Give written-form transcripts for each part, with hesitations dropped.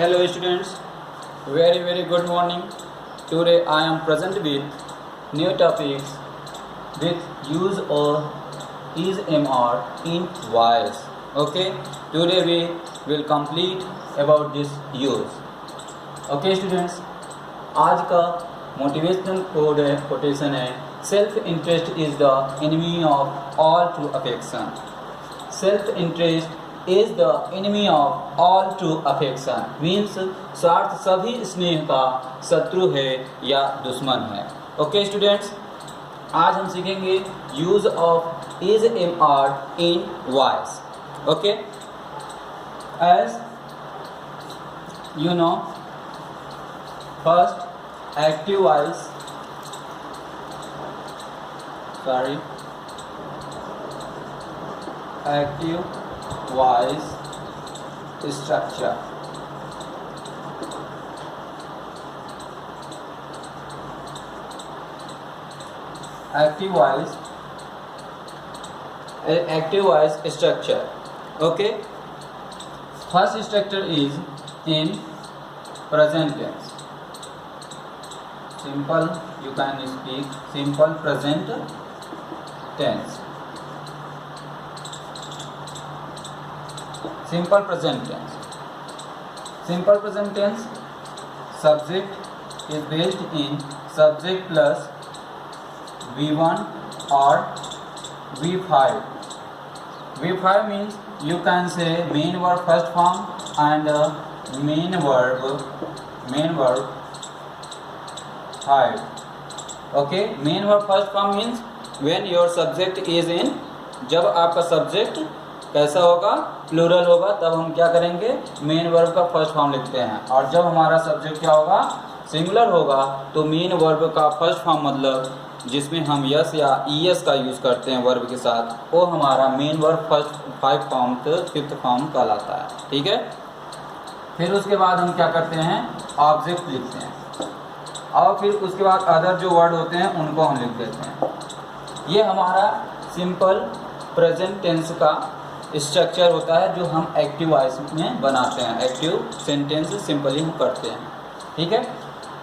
Hello students, very good morning. Today I am present with new topics with use of is MR in voice. Okay, today we will complete about this use. Okay students, आज का motivational quotation है self interest is the enemy of all true affection. Self interest is the enemy of all true affection means स्वार्थ सभी स्नेह का शत्रु है या दुश्मन है. ओके स्टूडेंट्स, आज हम सीखेंगे use of is am are in voice. Okay, as you know, first active voice, active voice structure. Active voice structure. Okay, first structure is in present tense. Simple, you can speak simple present tense. Simple present tense. Simple present tense subject is based in subject plus V1 or V5. V5 means you can say main verb first form and main verb 5. Okay, main verb first form means when your subject is in, जब आपका subject कैसा होगा, plural होगा, तब हम क्या करेंगे, main verb का फर्स्ट फॉर्म लिखते हैं. और जब हमारा सब्जेक्ट क्या होगा, सिंगुलर होगा, तो मेन वर्ब का फर्स्ट फॉर्म मतलब जिसमें हम यस या ईएस का यूज़ करते हैं वर्ब के साथ, वो हमारा main verb first 5 form fifth form कहलाता है. ठीक है, फिर उसके बाद हम क्या करते हैं, ऑब्जेक्ट लिखते हैं और फिर उसके बाद अदर जो वर्ड होते हैं उनको हम लिख देते हैं. ये हमारा सिंपल प्रेजेंट टेंस का स्ट्रक्चर होता है जो हम एक्टिव वॉइस में बनाते हैं. एक्टिव सेंटेंस सिंपली हम करते हैं. ठीक है,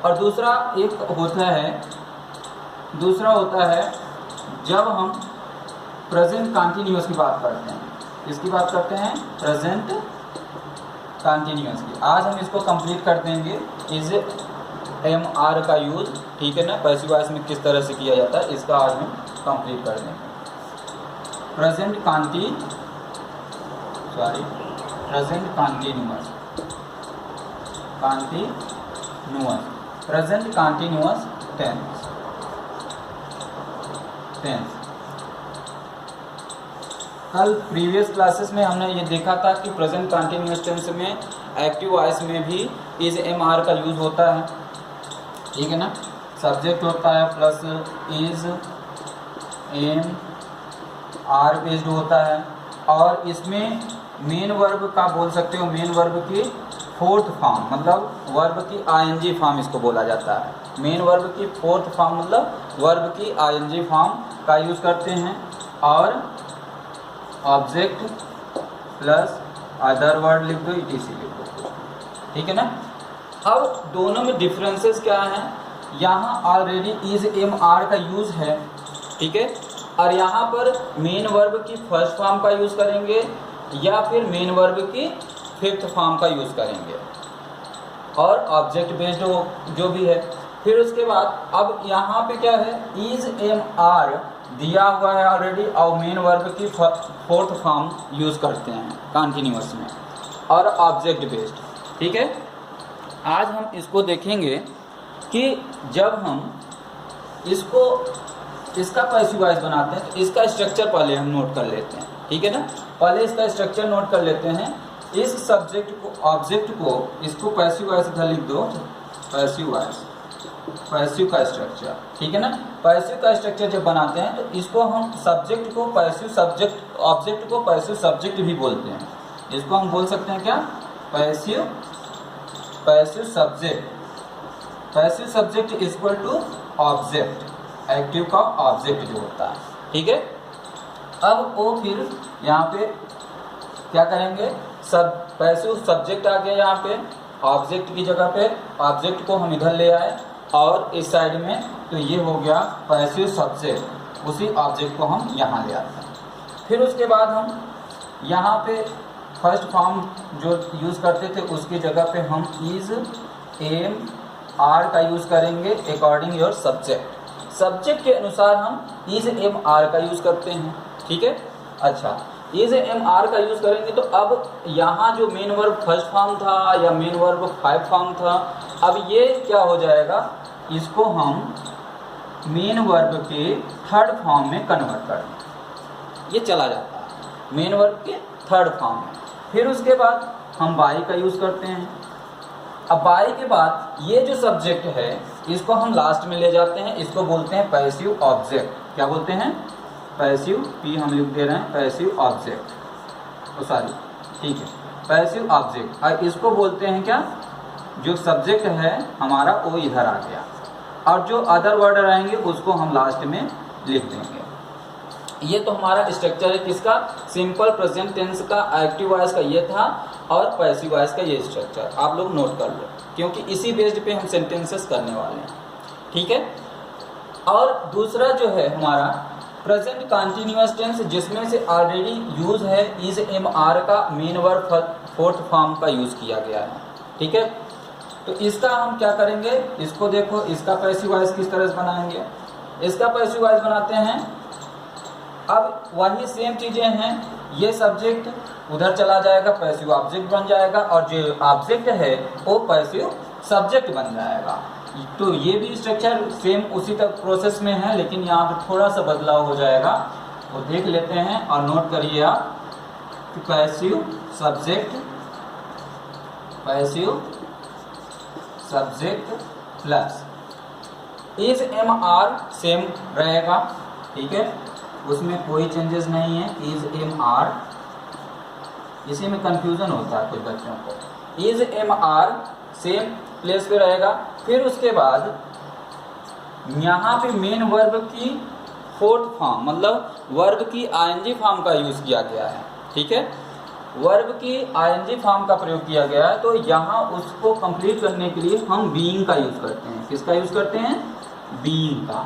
और दूसरा होता है जब हम प्रेजेंट कंटिन्यूअस की बात करते हैं. इसकी बात करते हैं प्रेजेंट कंटिन्यूअस की. आज हम इसको कंप्लीट कर देंगे इज एम आर का यूज़. ठीक है ना, पैसिव वॉइस में किस तरह से किया जाता है इसका आज हम कंप्लीट कर देंगे. Present continuous present continuous tense. कल प्रीवियस क्लासेस में हमने ये देखा था कि प्रेजेंट कंटिन्यूअस टेंस में एक्टिव वॉइस में भी इज एम आर का यूज होता है. ठीक है ना, सब्जेक्ट होता है plus is am are based होता है. और इसमें मेन वर्ब का बोल सकते हो, मेन वर्ब की फोर्थ फॉर्म मतलब वर्ब की आईएनजी फॉर्म इसको बोला जाता है. मेन वर्ब की फोर्थ फॉर्म मतलब वर्ब की आईएनजी फॉर्म का यूज़ करते हैं. और ऑब्जेक्ट प्लस अदर वर्ड लिख दो, इटीसी लिख दो. ठीक है ना. अब दोनों में डिफरेंसेस क्या हैं, यहाँ ऑलरेडी इज एम आर का यूज़ है. ठीक है, और यहाँ पर मेन वर्ब की फर्स्ट फॉर्म का यूज़ करेंगे या फिर मेन वर्ब की फिफ्थ फॉर्म का यूज़ करेंगे और ऑब्जेक्ट बेस्ड जो भी है. फिर उसके बाद अब यहाँ पे क्या है, इज एम आर दिया हुआ है ऑलरेडी और मेन वर्ब की फोर्थ फॉर्म यूज़ करते हैं कंटिन्यूअस में और ऑब्जेक्ट बेस्ड. ठीक है, आज हम इसको देखेंगे कि जब हम इसका पैसिव वॉइस बनाते हैं तो इसका स्ट्रक्चर पहले हम नोट कर लेते हैं. ठीक है ना, पहले इसका स्ट्रक्चर नोट कर लेते हैं. इस सब्जेक्ट को ऑब्जेक्ट को इसको पैसिव वॉइस इधर लिख दो, पैसिव वॉइस, पैसिव का स्ट्रक्चर. ठीक है ना, पैसिव का स्ट्रक्चर जब बनाते हैं तो इसको हम सब्जेक्ट को पैसिव सब्जेक्ट, ऑब्जेक्ट को पैसिव सब्जेक्ट भी बोलते हैं. इसको हम बोल सकते हैं क्या, passive subject. Passive subject equal to object, active का ऑब्जेक्ट जो होता है. ठीक है, अब वो फिर यहाँ पे क्या करेंगे, सब पैसिव सब्जेक्ट आ गया यहाँ पे ऑब्जेक्ट की जगह पे ऑब्जेक्ट को हम इधर ले आए और इस साइड में, तो ये हो गया पैसिव सब्जेक्ट, उसी ऑब्जेक्ट को हम यहाँ ले आते हैं। फिर उसके बाद हम यहाँ पे फर्स्ट फॉर्म जो यूज़ करते थे उसकी जगह पे हम इज एम आर का यूज़ करेंगे अकॉर्डिंग योर सब्जेक्ट। सब्जेक्ट के अनुसार हम इज एम आर का यूज़ करते हैं, ठीक है। अच्छा, इज एम आर का यूज़ करेंगे तो अब यहाँ जो मेन वर्ब फर्स्ट फॉर्म था या मेन वर्ब 5 फॉर्म था, अब ये क्या हो जाएगा, इसको हम मेन वर्ब के थर्ड फॉर्म में कन्वर्ट कर दें। ये चला जाता है मेन वर्ब के थर्ड फॉर्म में। फिर उसके बाद हम बाई का यूज़ करते हैं। अब बाई के बाद ये जो सब्जेक्ट है इसको हम लास्ट में ले जाते हैं, इसको बोलते हैं पैसिव ऑब्जेक्ट। क्या बोलते हैं? पैसिव, पी हम लिख दे रहे हैं, पैसिव ऑब्जेक्ट, सॉरी, ठीक है, पैसिव ऑब्जेक्ट। और इसको बोलते हैं क्या, जो सब्जेक्ट है हमारा वो इधर आ गया, और जो अदर वर्ड रहेंगे उसको हम लास्ट में लिख देंगे। ये तो हमारा स्ट्रक्चर है किसका, सिंपल प्रेजेंट टेंस का, एक्टिव वॉइस का ये था, और पैसिव वॉइस का ये स्ट्रक्चर आप लोग नोट कर लो, क्योंकि इसी बेस्ड पे हम सेंटेंसेस करने वाले हैं, ठीक है। और दूसरा जो है हमारा प्रेजेंट कंटिन्यूअस टेंस, जिसमें से ऑलरेडी यूज है इज एम आर का मेन वर्ब फोर्थ फॉर्म का यूज किया गया है, ठीक है। तो इसका हम क्या करेंगे, इसको देखो, इसका पैसिव वॉइस किस तरह से बनाएंगे। इसका पैसिव वॉइस बनाते हैं, अब वही सेम चीजें हैं, ये सब्जेक्ट उधर चला जाएगा, पैसिव ऑब्जेक्ट बन जाएगा, और जो ऑब्जेक्ट है वो पैसिव सब्जेक्ट बन जाएगा। तो ये भी स्ट्रक्चर सेम उसी तक प्रोसेस में है, लेकिन यहाँ पे थोड़ा सा बदलाव हो जाएगा, वो देख लेते हैं और नोट करिए आप। Passive subject, passive subject plus is am are same रहेगा, ठीक है, उसमें कोई चेंजेस नहीं है। इज एम आर, इसी में कंफ्यूजन होता है कुछ बच्चों को। Is am are same place पे रहेगा। फिर उसके बाद यहाँ पे मेन वर्ब की फोर्थ फॉर्म, मतलब वर्ब की आईएनजी फॉर्म का यूज किया गया है, ठीक है, वर्ब की आईएनजी फॉर्म का प्रयोग किया गया है। तो यहाँ उसको कंप्लीट करने के लिए हम बीइंग का यूज करते हैं। किसका यूज करते हैं? बीइंग का।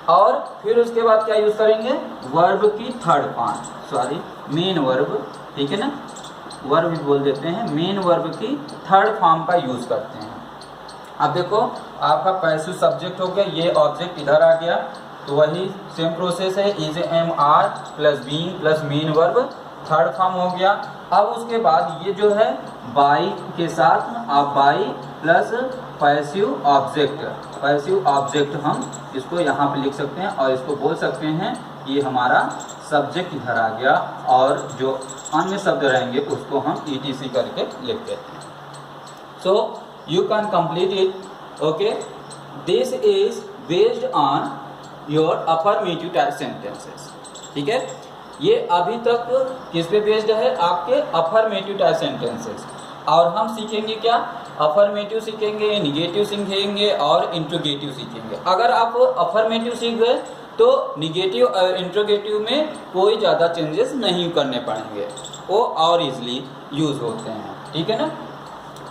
और फिर उसके बाद क्या यूज करेंगे, वर्ब की third form, sorry main verb, ठीक है ना, वर्ब भी बोल देते हैं, मेन वर्ब की थर्ड फॉर्म का यूज करते हैं। अब देखो आपका पैसिव सब्जेक्ट हो गया, ये ऑब्जेक्ट इधर आ गया, तो वही सेम प्रोसेस है, is am are plus being plus main verb third form हो गया। अब उसके बाद ये जो है बाई के साथ आप by plus passive object, passive object हम इसको यहाँ पे लिख सकते हैं, और इसको बोल सकते हैं ये हमारा सब्जेक्ट इधर आ गया, और जो अन्य शब्द रहेंगे उसको हम ETC करके लिख देते हैं। सो you can complete it, okay. This is based on your affirmative type sentences, ठीक है। ये अभी तक किस पे बेस्ड है, आपके affirmative type sentences। और हम सीखेंगे क्या, affirmative सीखेंगे, negative सीखेंगे और interrogative सीखेंगे। अगर आप affirmative सीख गए तो negative और interrogative में कोई ज़्यादा चेंजेस नहीं करने पड़ेंगे, वो और इजली यूज होते हैं, ठीक है ना।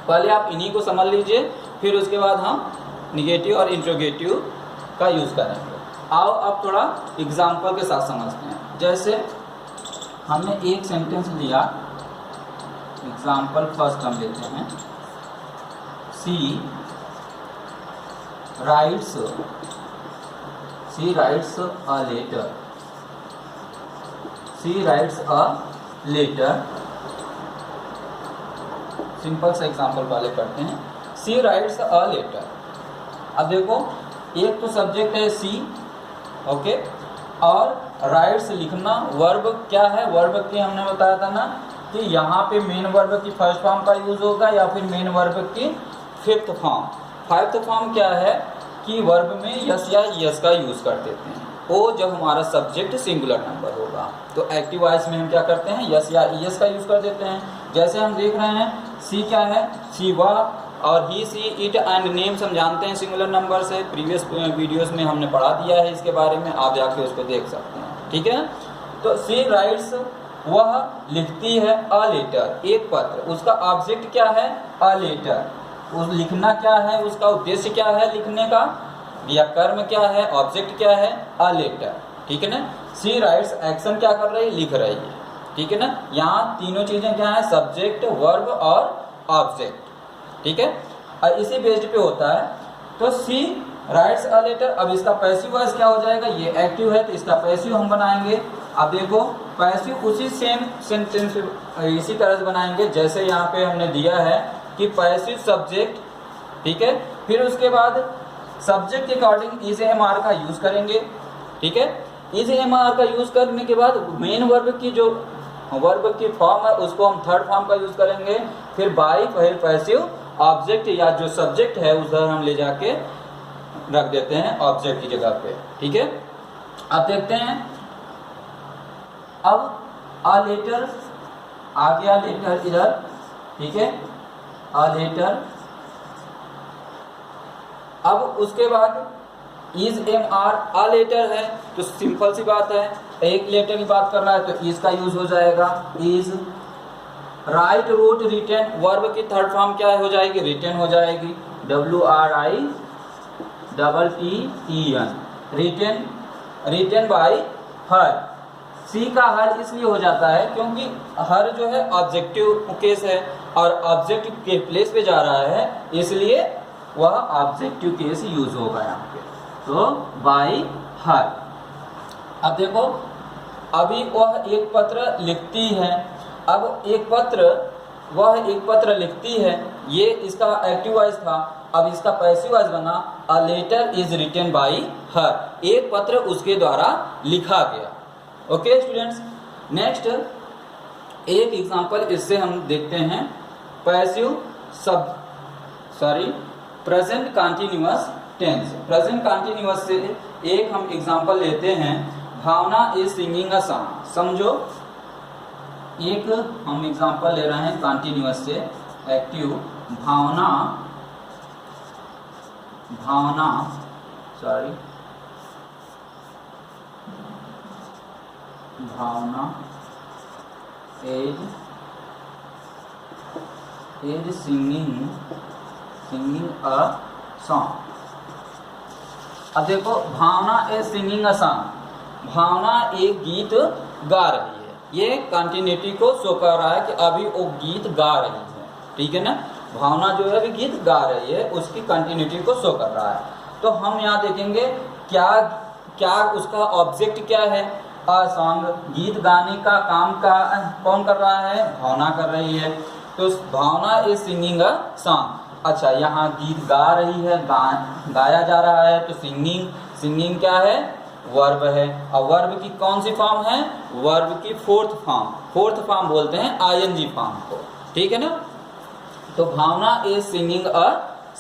पहले आप इन्हीं को समझ लीजिए, फिर उसके बाद हम निगेटिव और इंट्रोगेटिव का यूज़ करेंगे। आओ अब थोड़ा एग्जाम्पल के साथ समझते हैं। जैसे हमने एक सेंटेंस लिया, एग्जाम्पल फर्स्ट हम लेते हैं, C writes a letter, C writes a letter. Simple सा एग्जाम्पल वाले करते हैं, सी राइट्स अ लेटर। अब देखो एक तो सब्जेक्ट है सी, ओके, और राइट्स लिखना वर्ब क्या है, वर्ब की हमने बताया था ना कि यहाँ पे मेन वर्ब की फर्स्ट फॉर्म का यूज होगा या फिर मेन वर्ब की फिफ्थ फॉर्म। फाइव्थ फॉर्म क्या है कि वर्ब में यस या यस का यूज कर देते हैं, वो जब हमारा सब्जेक्ट सिंगुलर नंबर होगा। तो एक्टिव वॉइस में हम क्या करते हैं, यस या ईएस का यूज कर देते हैं। जैसे हम देख रहे हैं सी क्या है, सी वह, और ही सी इट एंड नेम्स हम जानते हैं सिंगुलर नंबर से, प्रीवियस वीडियोस में हमने पढ़ा दिया है इसके बारे में, आप जाके उसको देख सकते हैं, ठीक है। तो सी राइट्स वह लिखती है अ लेटर, एक पत्र। उसका ऑब्जेक्ट क्या है? A letter. उस लिखना क्या है, उसका उद्देश्य क्या है लिखने का, या कर्म क्या है, ऑब्जेक्ट क्या है? A letter. ठीक है ना। शी राइट्स, एक्शन क्या कर रही है? लिख रही है। ठीक है ना। यहाँ तीनों चीजें क्या है? सब्जेक्ट, वर्ब और ऑब्जेक्ट। ठीक है। और इसी बेस्ड पे होता है। तो सी राइट्स अ लेटर। अब इसका पैसिव वॉइस क्या हो जाएगा? ये एक्टिव है तो इसका पैसिव हम बनाएंगे। अब देखो पैसिव उसी सेम सेंटेंस इसी तरह से बनाएंगे जैसे यहाँ पे हमने दिया है कि पैसिव सब्जेक्ट। ठीक है। फिर उसके बाद सब्जेक्ट के अकॉर्डिंग इज एम आर का यूज करेंगे। ठीक है। इज एम आर का यूज करने के बाद मेन वर्ब की जो वर्ब की फॉर्म है उसको हम थर्ड फॉर्म का यूज करेंगे। फिर बाई फिर पैसिव ऑब्जेक्ट या जो सब्जेक्ट है उधर हम ले जाके रख देते हैं ऑब्जेक्ट की जगह पे। ठीक है। अब देखते हैं, अब अ लेटर आ गया, लेटर इधर। ठीक है। A letter. अब उसके बाद is am are, a letter है तो सिंपल सी बात है, एक लेटर की बात कर रहा है तो इज का यूज हो जाएगा। Is write, wrote, written, verb की थर्ड फॉर्म क्या हो जाएगी? रिटेन हो जाएगी। WRITTEN, written, written by her. C का हर इसलिए हो जाता है क्योंकि हर जो है ऑब्जेक्टिव केस है और ऑब्जेक्ट के प्लेस पे जा रहा है, इसलिए वह ऑब्जेक्टिव केस यूज होगा यहाँ पे। तो बाय हर। अब देखो, अभी वह एक पत्र लिखती है। अब एक पत्र, वह एक पत्र लिखती है, ये इसका एक्टिव वॉइस था। अब इसका पैसिव वॉइस बना a letter is written by her, एक पत्र उसके द्वारा लिखा गया। ओके स्टूडेंट्स, नेक्स्ट एक एग्जांपल इससे हम देखते हैं। Passive present continuous tense. Present continuous से एक हम एग्जांपल लेते हैं, Bhavna is singing a song. समझो, एक हम एग्जांपल ले रहे हैं कंटीन्यूअस से, active. Bhavna is singing a song. अब देखो, Bhavna is singing a song, Bhavna एक गीत गा रही है। ये कंटिन्यूटी को शो कर रहा है कि अभी वो गीत गा रही है। ठीक है ना। भावना जो है अभी गीत गा रही है, उसकी कंटिन्यूटी को शो कर रहा है। तो हम यहाँ देखेंगे क्या क्या उसका ऑब्जेक्ट क्या है? अ सॉन्ग, गीत गाने का काम का कौन कर रहा है? भावना कर रही है। तो भावना इज सिंगिंग अ सॉन्ग। अच्छा, यहाँ गीत गा रही है, गाया जा रहा है, तो सिंगिंग क्या है? वर्ब है। और वर्ब की कौन सी फॉर्म है? वर्ब की फोर्थ फॉर्म बोलते हैं आईएनजी फॉर्म को। ठीक है ना। तो भावना इज सिंगिंग अ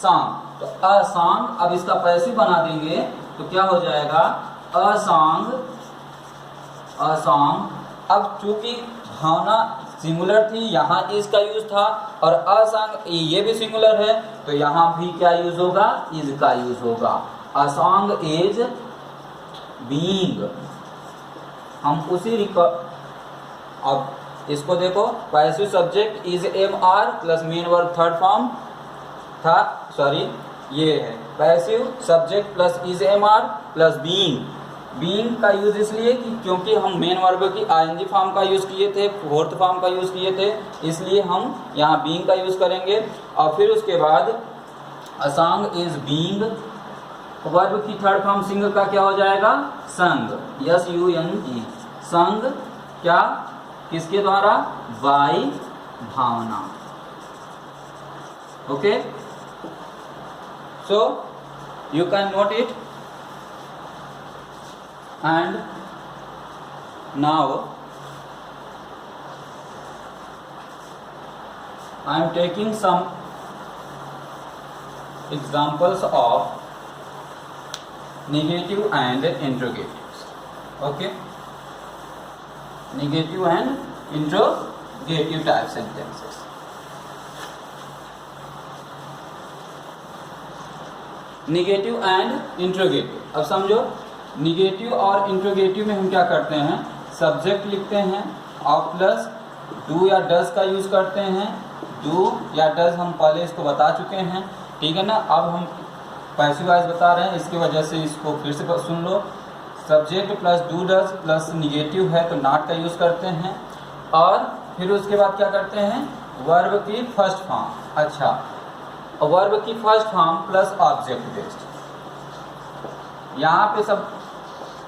सॉन्ग, तो अ सॉन्ग, अब इसका पैसिव बना देंगे तो क्या हो जाएगा? अ सॉन्ग। अब चूंकि भावना सिंगुलर थी, यहाँ इज का यूज था, और अ सॉन्ग ये भी सिंगुलर है, तो यहाँ भी क्या यूज होगा? इज का यूज होगा। A song is being. हम उसी अब इसको देखो, passive subject is am are plus main verb third form था, ये है passive subject plus is am are plus being का यूज इसलिए कि क्योंकि हम मेन वर्ब की आईएनजी फॉर्म का यूज किए थे, फोर्थ फॉर्म का यूज किए थे, इसलिए हम यहाँ बीइंग का यूज करेंगे। और फिर उसके बाद अ सॉन्ग इज बीइंग, वर्ब की थर्ड फॉर्म सिंग का क्या हो जाएगा? संग, SUNG। संग क्या? किसके द्वारा? By Bhavana. Okay, so you can note it. And now I am taking some examples of negative and interrogatives. Okay, negative and interrogative type sentences. Negative and interrogative. अब समझो, निगेटिव और इंट्रोगेटिव में हम क्या करते हैं? सब्जेक्ट लिखते हैं और प्लस डू या डज का यूज़ करते हैं। डू या डज हम पहले इसको बता चुके हैं, ठीक है ना। अब हम पैसिव वॉइस बता रहे हैं, इसकी वजह से इसको फिर से सुन लो। Subject plus do does plus negative है तो नॉट का यूज़ करते हैं, और फिर उसके बाद क्या करते हैं, वर्ब की फर्स्ट फॉर्म। अच्छा, वर्ब की first form plus object based. यहाँ पे सब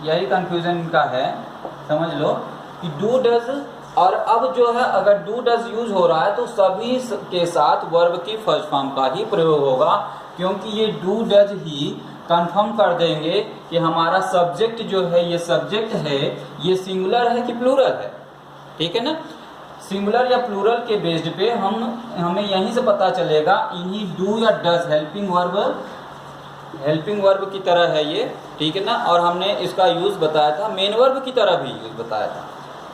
यही कंफ्यूजन इनका है, समझ लो कि डू डज, और अब जो है अगर डू डज यूज हो रहा है तो सभी के साथ वर्ब की फर्स्ट फॉर्म का ही प्रयोग होगा, क्योंकि ये डू डज ही कंफर्म कर देंगे कि हमारा सब्जेक्ट जो है, ये सब्जेक्ट है, ये सिंगुलर है कि प्लूरल है, ठीक है ना। सिंगुलर या प्लूरल के बेस्ड पे हमें यहीं से पता चलेगा। इन्हीं डू या डज हेल्पिंग वर्ब की तरह है ये, ठीक है ना। और हमने इसका यूज बताया था, मेन वर्ब की तरह भी यूज बताया था।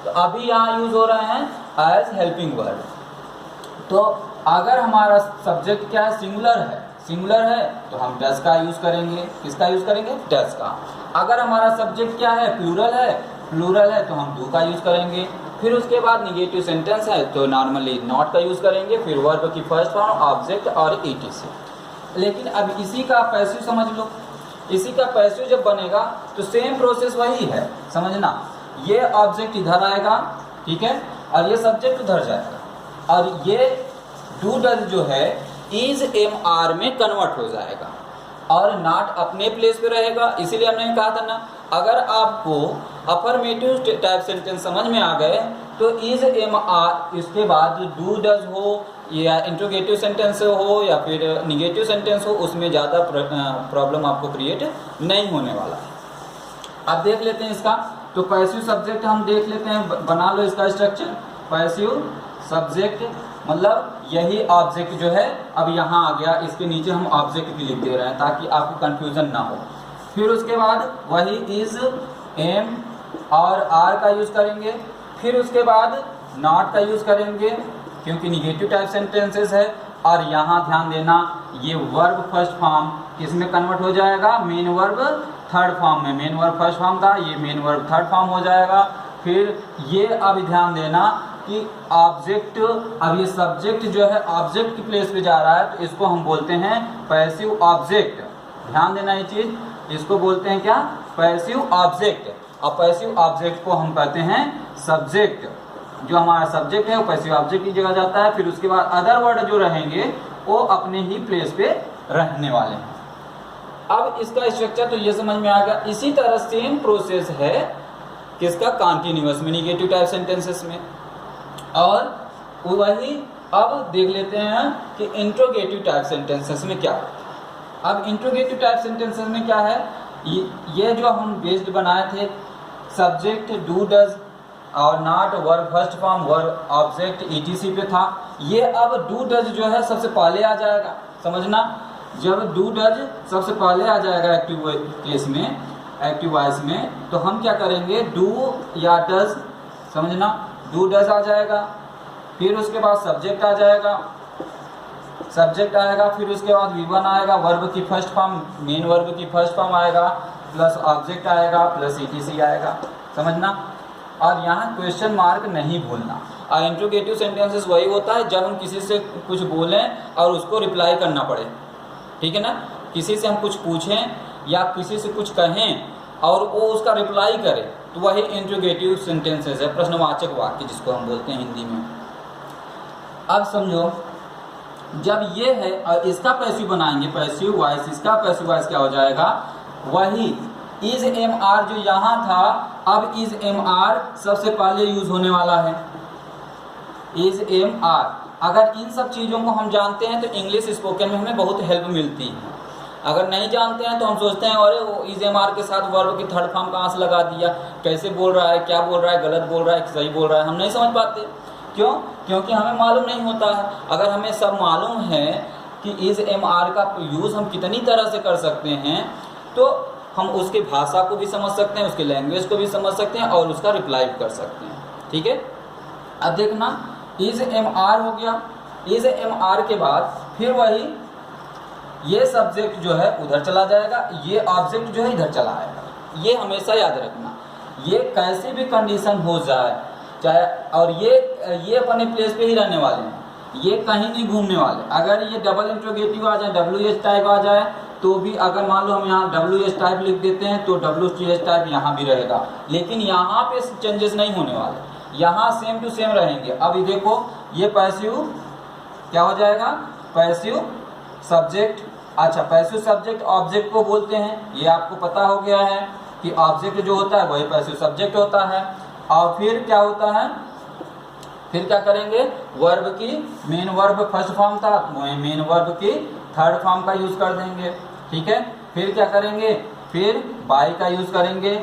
तो अभी यहाँ यूज हो रहे हैं एज हेल्पिंग वर्ब। तो अगर हमारा सब्जेक्ट क्या है, सिंगुलर है तो हम डज का यूज करेंगे। किसका यूज करेंगे, डज का। अगर हमारा सब्जेक्ट क्या है, प्लूरल है तो हम डू का यूज करेंगे। फिर उसके बाद निगेटिव सेंटेंस है तो नॉर्मली नॉट का यूज करेंगे। फिर वर्ब की फर्स्ट फॉर्म, ऑब्जेक्ट और ईटीसी। लेकिन अब इसी का पैसिव समझ लो। इसी का पैसिव जब बनेगा तो सेम प्रोसेस वही है, समझना। ये ऑब्जेक्ट इधर आएगा, ठीक है, और ये सब्जेक्ट उधर जाएगा, और ये डू डज जो है इज एम आर में कन्वर्ट हो जाएगा, और नॉट अपने प्लेस पे रहेगा। इसीलिए हमने कहा था ना, अगर आपको अफर्मेटिव टाइप सेंटेंस समझ में आ गए तो इज एम आर, इसके बाद डू डज हो या इंट्रोगेटिव सेंटेंस हो या फिर निगेटिव सेंटेंस हो, उसमें ज़्यादा प्रॉब्लम आपको क्रिएट नहीं होने वाला है। अब देख लेते हैं इसका। तो पैसिव सब्जेक्ट हम देख लेते हैं, बना लो इसका स्ट्रक्चर। पैसिव सब्जेक्ट मतलब यही ऑब्जेक्ट जो है अब यहाँ आ गया, इसके नीचे हम ऑब्जेक्ट भी लिख दे रहे हैं ताकि आपको कंफ्यूजन ना हो। फिर उसके बाद वही इज, एम और आर का यूज करेंगे। फिर उसके बाद नॉट का यूज करेंगे क्योंकि निगेटिव टाइप सेंटेंसेस है। और यहाँ ध्यान देना, ये वर्ब फर्स्ट फॉर्म किसमें कन्वर्ट हो जाएगा, मेन वर्ब थर्ड फॉर्म में। मेन वर्ब फर्स्ट फॉर्म था, ये मेन वर्ब थर्ड फॉर्म हो जाएगा। फिर ये अब ध्यान देना कि ऑब्जेक्ट, अब ये सब्जेक्ट जो है ऑब्जेक्ट की प्लेस पे जा रहा है तो इसको हम बोलते हैं पैसिव ऑब्जेक्ट। ध्यान देना ये चीज, इसको बोलते हैं क्या, पैसिव ऑब्जेक्ट। और पैसिव ऑब्जेक्ट को हम कहते हैं सब्जेक्ट। जो हमारा सब्जेक्ट है वो पैसिव ऑब्जेक्ट की जगह जाता है। फिर उसके बाद अदर वर्ड जो रहेंगे वो अपने ही प्लेस पे रहने वाले हैं। अब इसका स्ट्रक्चर तो ये समझ में आ गया। इसी तरह सेम प्रोसेस है किसका, कॉन्टिन्यूअस में, निगेटिव टाइप सेंटेंसेस में। और वही अब देख लेते हैं कि इंट्रोगेटिव टाइप सेंटेंसेस में क्या। अब इंट्रोगेटिव टाइप सेंटेंसेस में क्या है, ये जो हम बेस्ड बनाए थे, सब्जेक्ट डू डज और not, verb first form, verb object etc पे था। ये अब डू डज जो है सबसे पहले आ जाएगा, समझना। जब डू डज सबसे पहले आ जाएगा एक्टिव केस में, एक्टिव वॉइस में, तो हम क्या करेंगे, डू या डज, समझना, डू डज आ जाएगा। फिर उसके बाद सब्जेक्ट आ जाएगा, सब्जेक्ट आएगा। फिर उसके बाद V1 आएगा, वर्ब की फर्स्ट फॉर्म, मेन वर्ब की फर्स्ट फॉर्म आएगा, प्लस ऑब्जेक्ट आएगा, प्लस ईटीसी आएगा, समझना। और यहाँ क्वेश्चन मार्क नहीं भूलना। और इंट्रोगेटिव सेंटेंसेस वही होता है जब हम किसी से कुछ बोलें और उसको रिप्लाई करना पड़े, ठीक है ना। किसी से हम कुछ पूछें या किसी से कुछ कहें और वो उसका रिप्लाई करे तो वही इंट्रोगेटिव सेंटेंसेस है, प्रश्नवाचक वाक्य जिसको हम बोलते हैं हिंदी में। अब समझो, जब ये है और इसका पैसिव बनाएंगे, पैसिव वॉइस, इसका पैसिव वॉइस क्या हो जाएगा, वही इज एम आर जो यहाँ था, अब इज एम आर सबसे पहले यूज होने वाला है, इज एम आर। अगर इन सब चीज़ों को हम जानते हैं तो इंग्लिश स्पोकन में हमें बहुत हेल्प मिलती है। अगर नहीं जानते हैं तो हम सोचते हैं अरे वो इज एम आर के साथ वर्ब की थर्ड फॉर्म कहाँ से लगा दिया, कैसे बोल रहा है, क्या बोल रहा है, गलत बोल रहा है, सही बोल रहा है, हम नहीं समझ पाते। क्यों? क्योंकि हमें मालूम नहीं होता है। अगर हमें सब मालूम है कि इज एम आर का यूज़ हम कितनी तरह से कर सकते हैं तो हम उसकी भाषा को भी समझ सकते हैं, उसके लैंग्वेज को भी समझ सकते हैं और उसका रिप्लाई भी कर सकते हैं, ठीक है। अब देखना, इज एम आर हो गया। इज एम आर के बाद फिर वही ये सब्जेक्ट जो है उधर चला जाएगा, ये ऑब्जेक्ट जो है इधर चला आएगा। ये हमेशा याद रखना, ये कैसी भी कंडीशन हो जाए, चाहे, और ये अपने प्लेस पे ही रहने वाले हैं, ये कहीं नहीं घूमने वाले। अगर ये डबल इंट्रोगेटिव आ जाए, WH टाइप आ जाए, तो भी अगर मान लो हम यहाँ WH टाइप लिख देते हैं तो WH टाइप यहाँ भी रहेगा, लेकिन यहाँ पे चेंजेस नहीं होने वाले, यहाँ सेम टू सेम रहेंगे। अब ये देखो, ये पैसिव क्या हो जाएगा, पैसिव सब्जेक्ट। अच्छा, पैसिव सब्जेक्ट ऑब्जेक्ट को बोलते हैं, ये आपको पता हो गया है कि ऑब्जेक्ट जो होता है वही पैसिव सब्जेक्ट होता है। और फिर क्या होता है, फिर क्या करेंगे, वर्ब की मेन वर्ब फर्स्ट फॉर्म था, मेन वर्ब की थर्ड फॉर्म का यूज कर देंगे, ठीक है। फिर क्या करेंगे, फिर बाय का यूज करेंगे।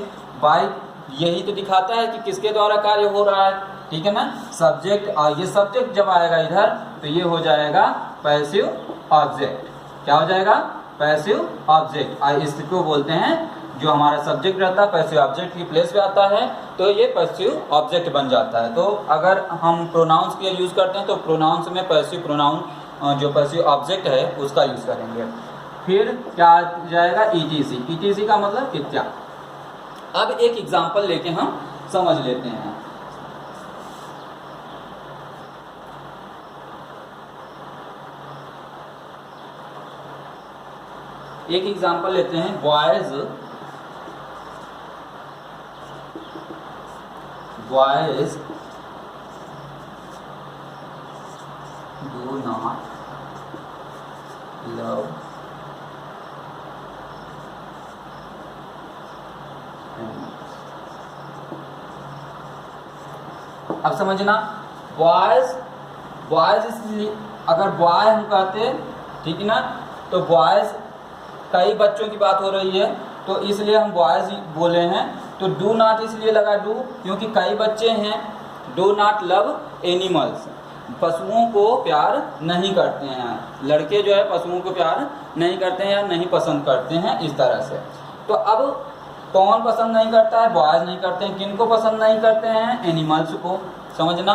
बाय यही तो दिखाता है कि किसके द्वारा कार्य हो रहा है, ठीक है ना, सब्जेक्ट। और ये सब्जेक्ट जब आएगा इधर तो ये हो जाएगा पैसिव ऑब्जेक्ट। क्या हो जाएगा, पैसिव ऑब्जेक्ट। इसको बोलते हैं, जो हमारा सब्जेक्ट रहता है पैसिव ऑब्जेक्ट की प्लेस पे आता है तो ये पैसिव ऑब्जेक्ट बन जाता है। तो अगर हम प्रोनाउंस के यूज करते हैं तो प्रोनाउंस में पैसिव प्रोनाउन जो पैसिव ऑब्जेक्ट है उसका यूज करेंगे। फिर क्या आ जाएगा, ETC। ETC का मतलब कि क्या। अब एक एग्जांपल लेके हम समझ लेते हैं। एक एग्जांपल लेते हैं, बॉयज डू नॉट लव अब समझना, बॉयज इसलिए अगर बॉय हम कहते, ठीक है ना, तो बॉयज कई बच्चों की बात हो रही है तो इसलिए हम बॉयज बोले हैं। तो डू नॉट इसलिए लगा डू, क्योंकि कई बच्चे हैं। डू नॉट लव एनिमल्स, पशुओं को प्यार नहीं करते हैं, लड़के जो है पशुओं को प्यार नहीं करते हैं या नहीं पसंद करते हैं, इस तरह से। तो अब कौन पसंद नहीं करता है, बॉयज नहीं करते हैं। किनको पसंद नहीं करते हैं, एनिमल्स को। समझना,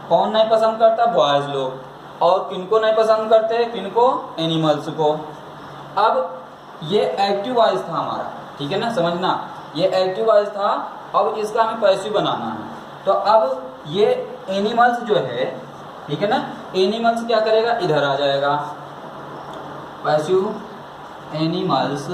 कौन नहीं पसंद करता, बॉयज लोग। और किनको नहीं पसंद करते, किनको, एनिमल्स को। अब ये एक्टिव वॉइस था हमारा, ठीक है ना, समझना, ये एक्टिव वॉइस था। अब इसका हमें पैसिव बनाना है। तो अब ये एनिमल्स जो है, ठीक है ना, एनिमल्स क्या करेगा, इधर आ जाएगा, पैसिव एनिमल्स।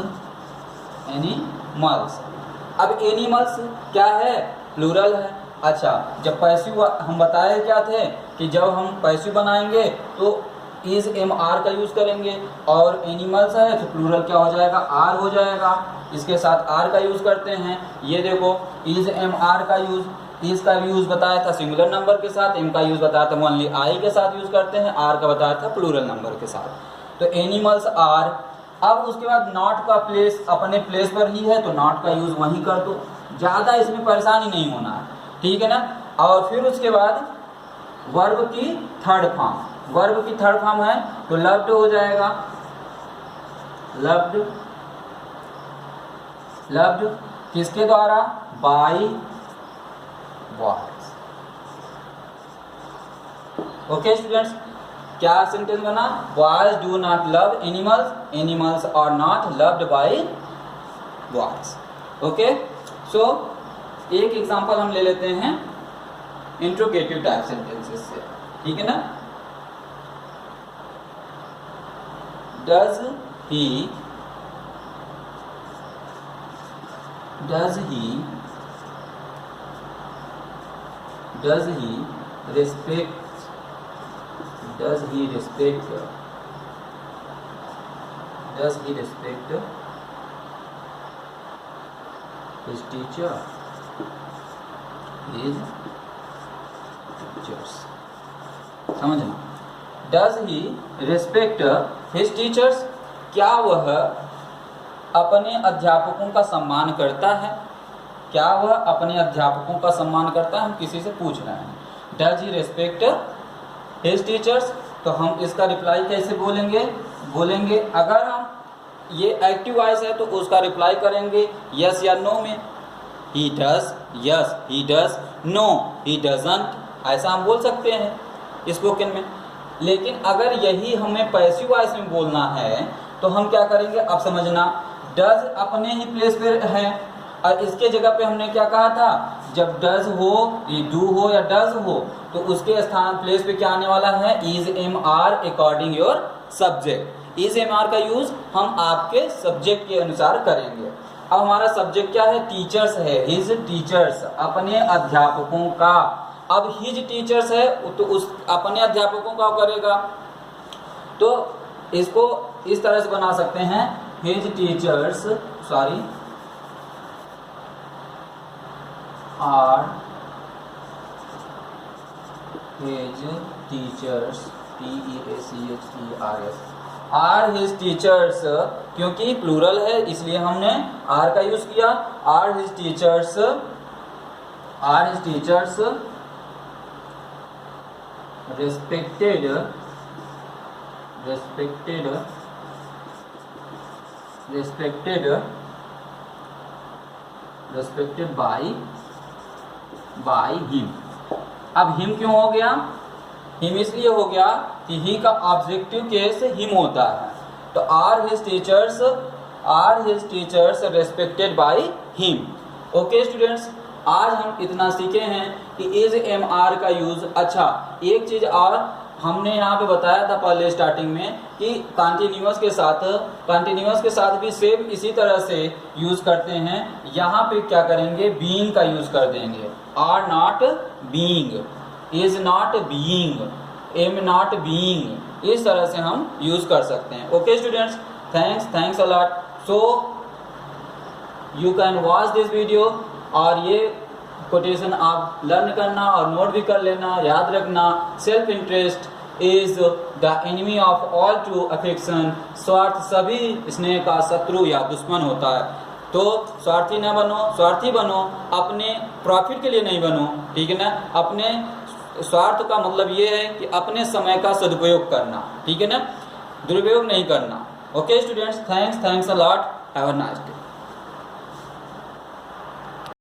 अब एनिमल्स क्या है, प्लूरल है। अच्छा, जब पैसिव हम बताए क्या थे कि जब हम पैसिव बनाएंगे तो इज MR का यूज करेंगे, और एनिमल्स है तो प्लूरल क्या हो जाएगा, R हो जाएगा। इसके साथ R का यूज करते हैं। ये देखो, इज MR का यूज, इज का यूज बताया था सिंगुलर नंबर के साथ, M का यूज बताया था ओनली I के साथ यूज करते हैं, R का बताया था प्लूरल नंबर के साथ। तो एनिमल्स R। अब उसके बाद नॉट का प्लेस अपने प्लेस पर ही है तो नॉट का यूज वहीं कर दो, ज़्यादा इसमें परेशानी नहीं होना है, ठीक है ना। और फिर उसके बाद वर्ब की थर्ड फॉर्म, वर्ब की थर्ड फॉर्म है तो लव्ड हो जाएगा, लव्ड किसके द्वारा, बाय बॉयज। ओके स्टूडेंट्स, क्या सेंटेंस बना, boys do not love animals, animals are not loved by boys. Okay, so एक एग्जांपल हम ले लेते हैं इंट्रोगेटिव टाइप सेंटेंसेस से, ठीक है ना। Does he respect his teacher, his teachers। समझना, does he respect his teachers, क्या वह अपने अध्यापकों का सम्मान करता है, क्या वह अपने अध्यापकों का सम्मान करता है, हम किसी से पूछ रहे हैं। Does he respect his teachers, तो हम इसका रिप्लाई कैसे बोलेंगे अगर हम ये एक्टिव वॉइस है तो उसका रिप्लाई करेंगे यस या नो में। He does yes, he does no, he doesn't, ऐसा हम बोल सकते हैं स्पोकन में। लेकिन अगर यही हमें पैसिव वॉइस में बोलना है तो हम क्या करेंगे, अब समझना, डज अपने ही प्लेस पे है और इसके जगह पे हमने क्या कहा था, जब डज हो, ये डू हो या डज हो, तो उसके स्थान प्लेस पे क्या आने वाला है, is am are according your subject. Is am are का यूज हम आपके सब्जेक्ट के अनुसार करेंगे। अब हमारा सब्जेक्ट क्या है, टीचर्स है, हिज टीचर्स, अपने अध्यापकों का। अब हिज टीचर्स है तो उस अपने अध्यापकों का करेगा, तो इसको इस तरह से बना सकते हैं, his teachers sorry are his teachers TEACHERS are his teachers, क्योंकि प्लूरल है इसलिए हमने आर का यूज किया। Are his teachers respected by him। अब हिम क्यों हो गया, हिम इसलिए हो गया कि ही का ऑब्जेक्टिव केस हिम होता है, तो are his teachers respected by him. Okay students, आज हम इतना सीखे हैं कि इज एम आर का यूज। अच्छा, एक चीज और हमने यहाँ पे बताया था पहले स्टार्टिंग में कि कॉन्टिन्यूअस के साथ भी सेम इसी तरह से यूज करते हैं। यहाँ पे क्या करेंगे, बीइंग का यूज कर देंगे। Are not being, is not being, am not being, इस तरह से हम यूज कर सकते हैं। Okay students, thanks a lot. So you can watch this video, और ये कोटेशन आप लर्न करना और नोट भी कर लेना, याद रखना। Self interest is the enemy of all true affection. स्वार्थ सभी स्नेह का शत्रु या दुश्मन होता है। तो स्वार्थी न बनो, स्वार्थी बनो, अपने प्रॉफिट के लिए नहीं बनो, ठीक है ना। अपने स्वार्थ का मतलब ये है कि अपने समय का सदुपयोग करना, ठीक है ना, दुरुपयोग नहीं करना। Okay students, thanks a lot, have a nice day.